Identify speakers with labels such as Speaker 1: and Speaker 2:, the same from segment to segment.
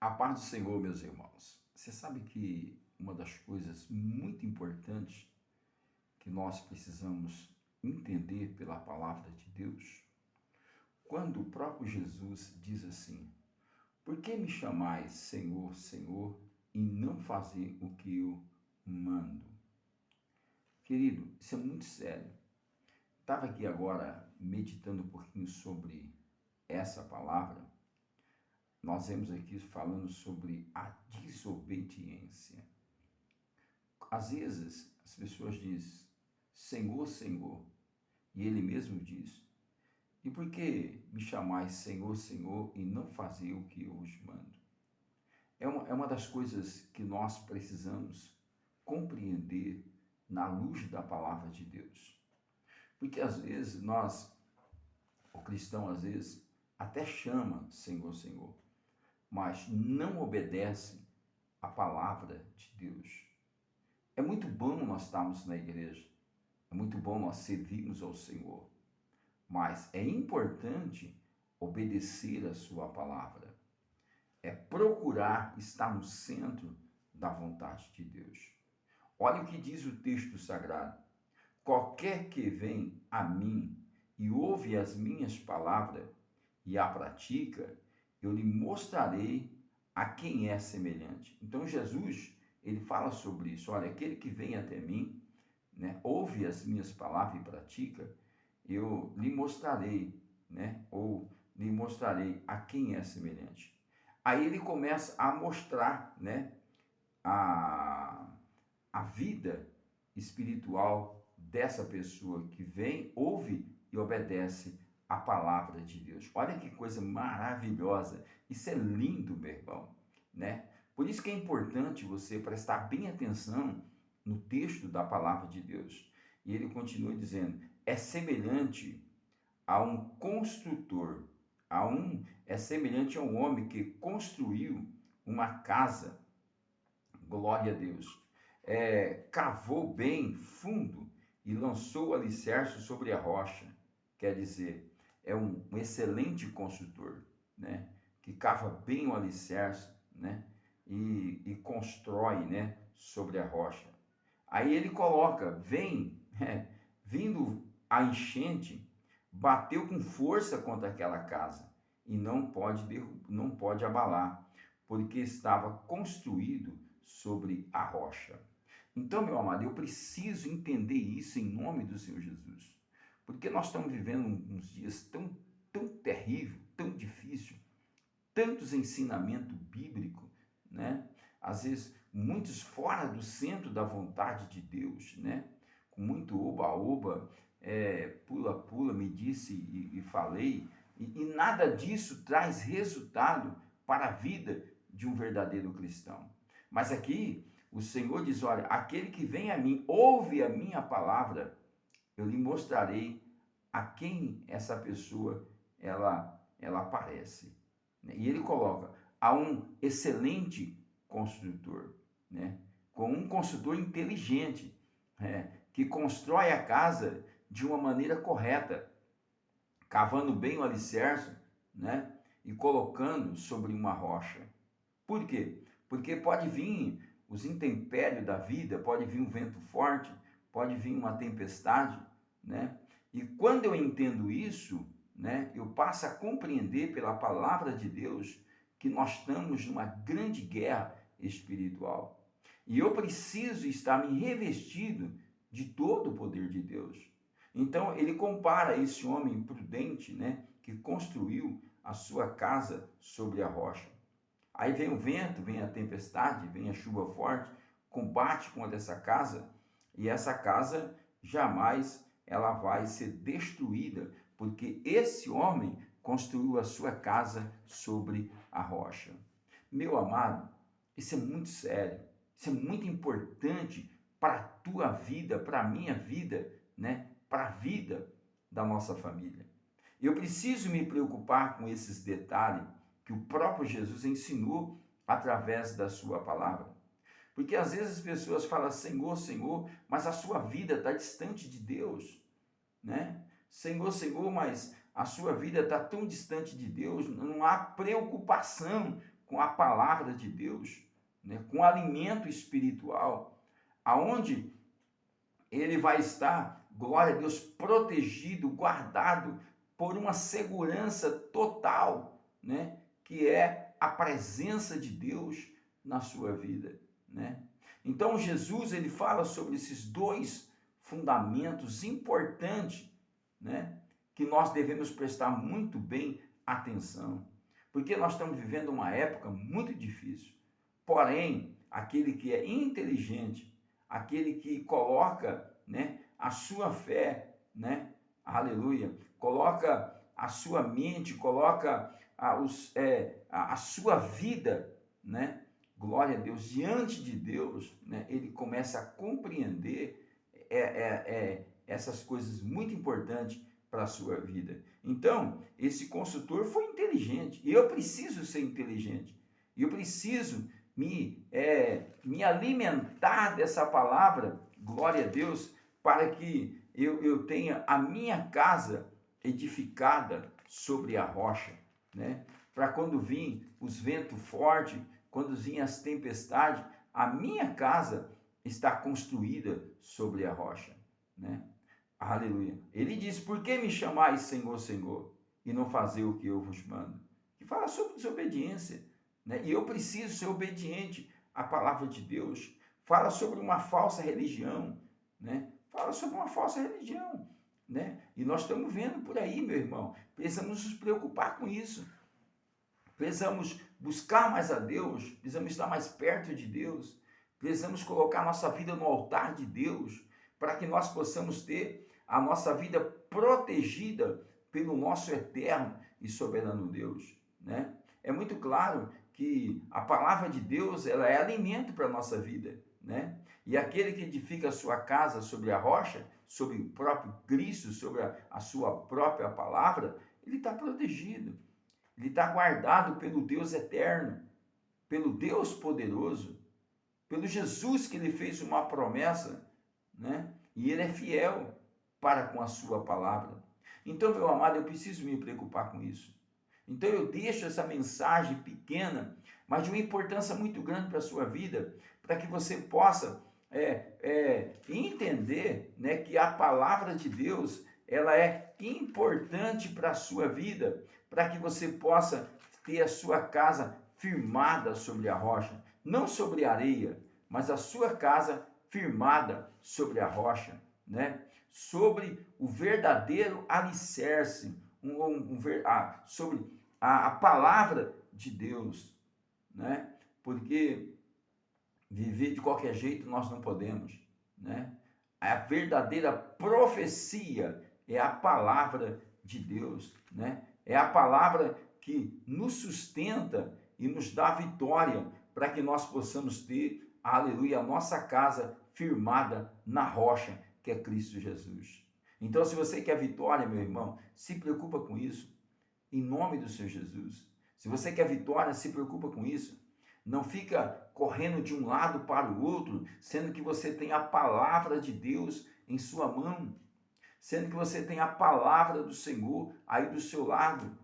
Speaker 1: A paz do Senhor, meus irmãos. Você sabe que uma das coisas muito importantes que nós precisamos entender pela palavra de Deus, quando o próprio Jesus diz assim: Por que me chamais Senhor, Senhor, e não fazer o que eu mando? Querido, isso é muito sério. Estava aqui agora meditando um pouquinho sobre essa palavra. Nós vemos aqui falando sobre a desobediência. Às vezes, as pessoas dizem, Senhor, Senhor, e ele mesmo diz, e por que me chamais Senhor, Senhor, e não fazer o que eu vos mando? É uma das coisas que nós precisamos compreender na luz da palavra de Deus. Porque às vezes o cristão às vezes, até chama Senhor, Senhor, mas não obedece à palavra de Deus. É muito bom nós estarmos na igreja, é muito bom nós servirmos ao Senhor, mas é importante obedecer a sua palavra. É procurar estar no centro da vontade de Deus. Olha o que diz o texto sagrado. Qualquer que vem a mim e ouve as minhas palavras e a pratica, eu lhe mostrarei a quem é semelhante. Então Jesus, ele fala sobre isso. Olha, aquele que vem até mim, né, ouve as minhas palavras e pratica, eu lhe mostrarei, né, ou lhe mostrarei a quem é semelhante. Aí ele começa a mostrar, né, a vida espiritual dessa pessoa que vem, ouve e obedece a palavra de Deus. Olha que coisa maravilhosa. Isso é lindo, meu irmão, né? Por isso que é importante você prestar bem atenção no texto da palavra de Deus. E ele continua dizendo: é semelhante a um construtor, é semelhante a um homem que construiu uma casa, glória a Deus, cavou bem fundo e lançou o alicerce sobre a rocha. Quer dizer, é um excelente construtor, né? Que cava bem o alicerce, né? E constrói, né? Sobre a rocha. Aí ele coloca, vindo a enchente, bateu com força contra aquela casa e não pode abalar, porque estava construído sobre a rocha. Então, meu amado, eu preciso entender isso em nome do Senhor Jesus. Porque nós estamos vivendo uns dias tão terrível, tão difícil, tantos ensinamentos bíblicos, né? Às vezes, muitos fora do centro da vontade de Deus, né? Com muito oba-oba, pula-pula, me disse e falei, e nada disso traz resultado para a vida de um verdadeiro cristão. Mas aqui, o Senhor diz, olha, aquele que vem a mim, ouve a minha palavra, eu lhe mostrarei a quem essa pessoa ela parece. E ele coloca, a um excelente construtor, né? Com um construtor inteligente, que constrói a casa de uma maneira correta, cavando bem o alicerce, né? E colocando sobre uma rocha. Por quê? Porque pode vir os intempéries da vida, pode vir um vento forte, pode vir uma tempestade, né? E quando eu entendo isso, né, eu passo a compreender pela palavra de Deus que nós estamos numa grande guerra espiritual. E eu preciso estar me revestido de todo o poder de Deus. Então ele compara esse homem prudente, né, que construiu a sua casa sobre a rocha. Aí vem o vento, vem a tempestade, vem a chuva forte, combate contra essa casa, e essa casa jamais ela vai ser destruída, porque esse homem construiu a sua casa sobre a rocha. Meu amado, isso é muito sério, isso é muito importante para a tua vida, para a minha vida, né? Para a vida da nossa família. Eu preciso me preocupar com esses detalhes que o próprio Jesus ensinou através da sua palavra. Porque às vezes as pessoas falam Senhor, Senhor, mas a sua vida está distante de Deus, né? Senhor, Senhor, mas a sua vida está tão distante de Deus, não há preocupação com a palavra de Deus, né? Com alimento espiritual, aonde ele vai estar, glória a Deus, protegido, guardado por uma segurança total, né? Que é a presença de Deus na sua vida, né? Então Jesus, ele fala sobre esses dois fundamentos importantes, né? Que nós devemos prestar muito bem atenção, porque nós estamos vivendo uma época muito difícil. Porém, aquele que é inteligente, aquele que coloca, né, a sua fé, né, aleluia, coloca a sua mente, coloca a sua vida, né, glória a Deus, diante de Deus, né, ele começa a compreender essas coisas muito importantes para a sua vida. Então, esse consultor foi inteligente, e eu preciso ser inteligente, e eu preciso me alimentar dessa palavra, glória a Deus, para que eu tenha a minha casa edificada sobre a rocha, né? Para quando vir os ventos fortes, quando vir as tempestades, a minha casa está construída sobre a rocha, né? Aleluia. Ele diz: por que me chamais Senhor, Senhor, e não fazer o que eu vos mando? Que fala sobre desobediência, né? E eu preciso ser obediente à palavra de Deus. Fala sobre uma falsa religião, né? Fala sobre uma falsa religião, né? E nós estamos vendo por aí, meu irmão. Precisamos nos preocupar com isso. Precisamos buscar mais a Deus, precisamos estar mais perto de Deus, precisamos colocar nossa vida no altar de Deus, para que nós possamos ter a nossa vida protegida pelo nosso eterno e soberano Deus, né? É muito claro que a palavra de Deus, ela é alimento para a nossa vida, né? E aquele que edifica a sua casa sobre a rocha, sobre o próprio Cristo, sobre a sua própria palavra, ele está protegido, ele está guardado pelo Deus eterno, pelo Deus poderoso, pelo Jesus que ele fez uma promessa, né? E ele é fiel para com a sua palavra. Então, meu amado, eu preciso me preocupar com isso. Então eu deixo essa mensagem pequena, mas de uma importância muito grande para a sua vida, para que você possa entender, né, que a palavra de Deus, ela é importante para a sua vida, para que você possa ter a sua casa firmada sobre a rocha, não sobre a areia, mas a sua casa firmada sobre a rocha, né? Sobre o verdadeiro alicerce, sobre a palavra de Deus, né? Porque viver de qualquer jeito nós não podemos, né? A verdadeira profecia é a palavra de Deus, né? É a palavra que nos sustenta e nos dá vitória para que nós possamos ter, aleluia, a nossa casa firmada na rocha, que é Cristo Jesus. Então, se você quer vitória, meu irmão, se preocupa com isso, em nome do Senhor Jesus. Se você quer vitória, se preocupa com isso. Não fica correndo de um lado para o outro, sendo que você tem a palavra de Deus em sua mão, sendo que você tem a palavra do Senhor aí do seu lado.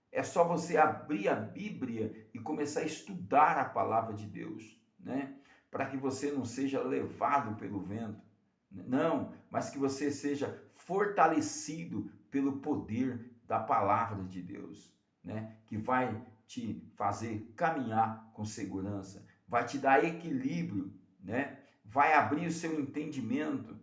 Speaker 1: É só você abrir a Bíblia e começar a estudar a palavra de Deus, né? Para que você não seja levado pelo vento, não, mas que você seja fortalecido pelo poder da palavra de Deus, né? Que vai te fazer caminhar com segurança, vai te dar equilíbrio, né? Vai abrir o seu entendimento,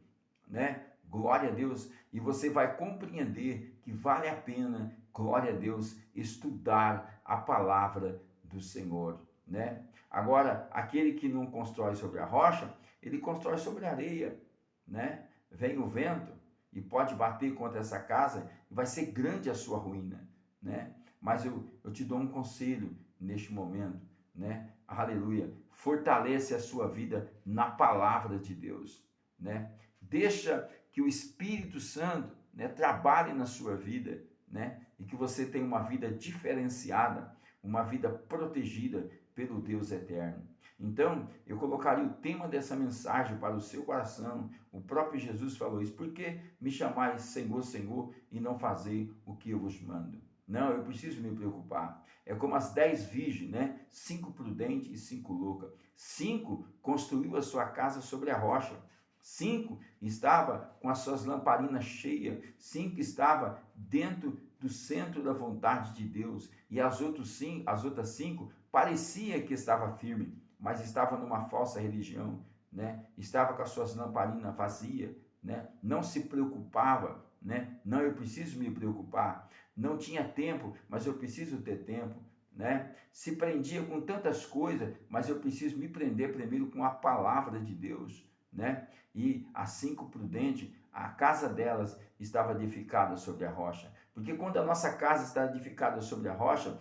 Speaker 1: né? Glória a Deus, e você vai compreender que vale a pena, glória a Deus, estudar a palavra do Senhor, né? Agora, aquele que não constrói sobre a rocha, ele constrói sobre a areia, né? Vem o vento e pode bater contra essa casa e vai ser grande a sua ruína, né? Mas eu te dou um conselho neste momento, né? Aleluia. Fortalece a sua vida na palavra de Deus, né? Deixa que o Espírito Santo, né, trabalhe na sua vida, né? E que você tenha uma vida diferenciada, uma vida protegida pelo Deus eterno. Então, eu colocaria o tema dessa mensagem para o seu coração. O próprio Jesus falou isso. Por que me chamais Senhor, Senhor, e não fazer o que eu vos mando? Não, eu preciso me preocupar. É como as 10 virgens, né? 5 prudentes e 5 loucas. 5 construiu a sua casa sobre a rocha. 5 estava com as suas lamparinas cheias. 5 estava dentro do centro da vontade de Deus. E as outras 5 parecia que estava firme, mas estava numa falsa religião, né? Estava com as suas lamparinas vazias, né? Não se preocupava, né? Não, eu preciso me preocupar. Não tinha tempo, mas eu preciso ter tempo, né? Se prendia com tantas coisas, mas eu preciso me prender primeiro com a palavra de Deus, né? E as 5 prudentes, a casa delas estava edificada sobre a rocha, porque quando a nossa casa está edificada sobre a rocha,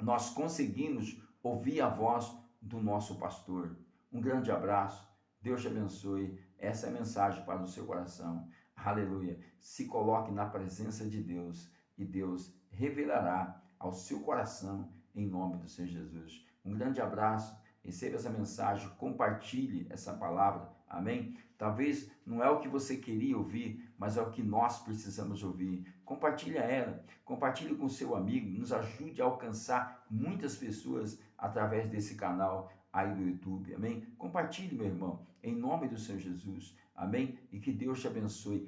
Speaker 1: nós conseguimos ouvir a voz do nosso pastor. Um grande abraço, Deus te abençoe. Essa é a mensagem para o seu coração. Aleluia. Se coloque na presença de Deus e Deus revelará ao seu coração em nome do Senhor Jesus. Um grande abraço. Receba essa mensagem, compartilhe essa palavra. Amém? Talvez não é o que você queria ouvir, mas é o que nós precisamos ouvir. Compartilha ela, compartilhe com seu amigo, nos ajude a alcançar muitas pessoas através desse canal aí do YouTube. Amém? Compartilhe, meu irmão, em nome do Senhor Jesus. Amém? E que Deus te abençoe